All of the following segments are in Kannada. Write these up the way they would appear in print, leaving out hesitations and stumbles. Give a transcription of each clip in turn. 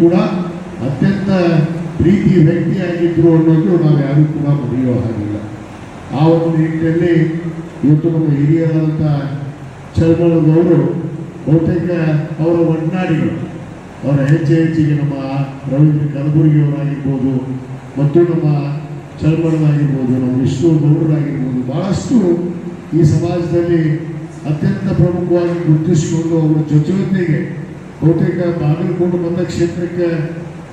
ಕೂಡ ಅತ್ಯಂತ ಪ್ರೀತಿ ವ್ಯಕ್ತಿಯಾಗಿದ್ರು ಅನ್ನೋದು ನಾವು ಯಾರು ಕೂಡ ಮರೆಯುವ ಹಾಗಿಲ್ಲ. ಆ ಒಂದು ನಿಟ್ಟಿನಲ್ಲಿ ಇವತ್ತು ನಮ್ಮ ಹಿರಿಯರಾದಂಥ ಚರ್ಮಳದವರು ಬಹುತೇಕ ಅವರ ಒಡನಾಡಿಗಳು, ಅವರ ಹೆಚ್ಚಿಗೆ ನಮ್ಮ ರವೀಂದ್ರ ಕಲಬುರ್ಗಿಯವರಾಗಿರ್ಬೋದು ಮತ್ತು ನಮ್ಮ ಚರ್ಮಳದಾಗಿರ್ಬೋದು, ನಮ್ಮ ವಿಷ್ಣು ಗೌಡರಾಗಿರ್ಬೋದು, ಭಾಳಷ್ಟು ಈ ಸಮಾಜದಲ್ಲಿ ಅತ್ಯಂತ ಪ್ರಮುಖವಾಗಿ ಗುರುತಿಸಿಕೊಂಡು ಅವರ ಜೊತೆಗೆ ಬಹುತೇಕ ಬಾಗಲಕೋಟೆ ಬಂದ ಕ್ಷೇತ್ರಕ್ಕೆ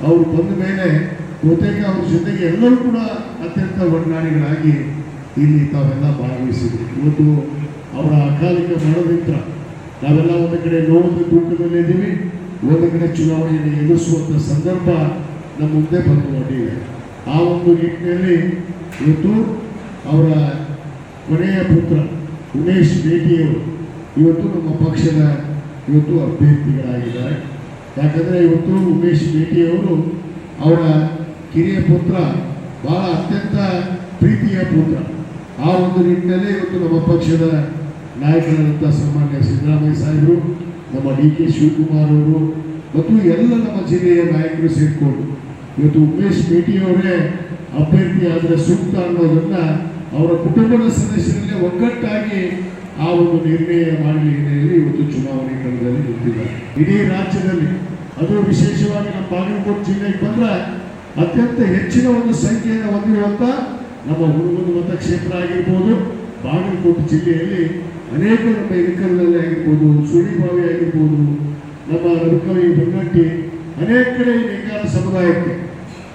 ಅವರು ಬಂದ ಮೇಲೆ ಬಹುತೇಕ ಅವ್ರ ಜೊತೆಗೆ ಎಲ್ಲರೂ ಕೂಡ ಅತ್ಯಂತ ಒಡನಾಡಿಗಳಾಗಿ ಇಲ್ಲಿ ತಾವೆಲ್ಲ ಭಾಗವಹಿಸಿದ್ರು. ಇವತ್ತು ಅವರ ಅಕಾಲಿಕ ಮರಣದಿಂದ ನಾವೆಲ್ಲ ಒಂದು ಕಡೆ ನೋವು ದುಃಖದಲ್ಲಿದ್ದೀವಿ, ಒಂದು ಕಡೆ ಚುನಾವಣೆಯನ್ನು ಎದುರಿಸುವಂಥ ಸಂದರ್ಭ ನಮ್ಮ ಮುಂದೆ ಬಂದು ನೋಡಿವೆ. ಆ ಒಂದು ನಿಟ್ಟಿನಲ್ಲಿ ಇವತ್ತು ಅವರ ಕೊನೆಯ ಪುತ್ರ ಉಮೇಶ್ ಬೇಟಿಯವರು ಇವತ್ತು ನಮ್ಮ ಪಕ್ಷದ ಇವತ್ತು ಅಭ್ಯರ್ಥಿಗಳಾಗಿದ್ದಾರೆ. ಯಾಕಂದರೆ ಇವತ್ತು ಉಮೇಶ್ ಬೇಟಿಯವರು ಅವರ ಕಿರಿಯ ಪುತ್ರ ಭಾಳ ಅತ್ಯಂತ ಪ್ರೀತಿಯ ಪುತ್ರ. ಆ ಒಂದು ನಿಟ್ಟಿನಲ್ಲಿ ಇವತ್ತು ನಮ್ಮ ಪಕ್ಷದ ನಾಯಕರಾದಂಥ ಸನ್ಮಾನ್ಯ ಸಿದ್ದರಾಮಯ್ಯ ಸಾಹೇಬರು, ನಮ್ಮ DK ಶಿವಕುಮಾರ್ ಅವರು ಮತ್ತು ಎಲ್ಲ ನಮ್ಮ ಜಿಲ್ಲೆಯ ನಾಯಕರು ಸೇರಿಕೊಂಡು ಇವತ್ತು ಉಮೇಶ್ ಬೇಟಿಯವರೇ ಅಭ್ಯರ್ಥಿ ಆದರೆ ಸೂಕ್ತ ಅನ್ನೋದನ್ನು ಅವರ ಕುಟುಂಬದ ಸದಸ್ಯರಲ್ಲೇ ಒಗ್ಗಟ್ಟಾಗಿ ಆ ಒಂದು ನಿರ್ಣಯ ಮಾಡಲಿ ಹಿನ್ನೆಲೆಯಲ್ಲಿ ಇವತ್ತು ಚುನಾವಣೆ ಕಣದಲ್ಲಿ ನಿಂತಿದ್ದಾರೆ. ಇಡೀ ರಾಜ್ಯದಲ್ಲಿ ಅದು ವಿಶೇಷವಾಗಿ ನಮ್ಮ ಬಾಗಲಕೋಟೆ ಜಿಲ್ಲೆಗೆ ಬಂದರೆ ಅತ್ಯಂತ ಹೆಚ್ಚಿನ ಒಂದು ಸಂಖ್ಯೆಯನ್ನು ಹೊಂದಿರುವಂಥ ನಮ್ಮ ಹುಡುಗನ ಮತಕ್ಷೇತ್ರ ಆಗಿರ್ಬೋದು, ಬಾಗಲಕೋಟೆ ಜಿಲ್ಲೆಯಲ್ಲಿ ಅನೇಕ ನಮ್ಮ ಇಳಕಲ್ನಲ್ಲಿ ಆಗಿರ್ಬೋದು, ಸುಳಿಬಾವಿ ಆಗಿರ್ಬೋದು, ನಮ್ಮ ರವಿಕವಿ ಬೆನ್ನಟ್ಟಿ, ಅನೇಕ ಕಡೆ ನೇಕಾರ ಸಮುದಾಯಕ್ಕೆ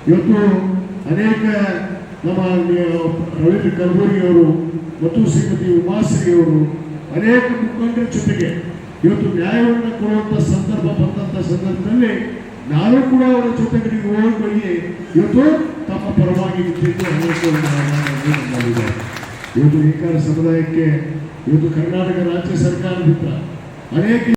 ಇವತ್ತು ಅನೇಕ ನಮ್ಮ ರವೀಂದ್ರ ಕಲಬುರ್ಗಿಯವರು ಮತ್ತು ಶ್ರೀಮತಿ ಉಮಾಶ್ರೀಯವರು ಅನೇಕ ಮುಖಂಡರ ಜೊತೆಗೆ ಇವತ್ತು ನ್ಯಾಯವನ್ನು ಕೊಡುವಂಥ ಸಂದರ್ಭ ಬಂದಂಥ ಸಂದರ್ಭದಲ್ಲಿ ನಾನು ಕೂಡ ಅವರ ಜೊತೆಗೆ ಹೋಗಿ ಇವತ್ತು ತಮ್ಮ ಪರವಾಗಿ ನಿಂತಿದ್ದು ಇವತ್ತು ನೇಕಾರ ಸಮುದಾಯಕ್ಕೆ ಇವತ್ತು ಕರ್ನಾಟಕ ರಾಜ್ಯ ಸರ್ಕಾರದಿಂದ ಅನೇಕ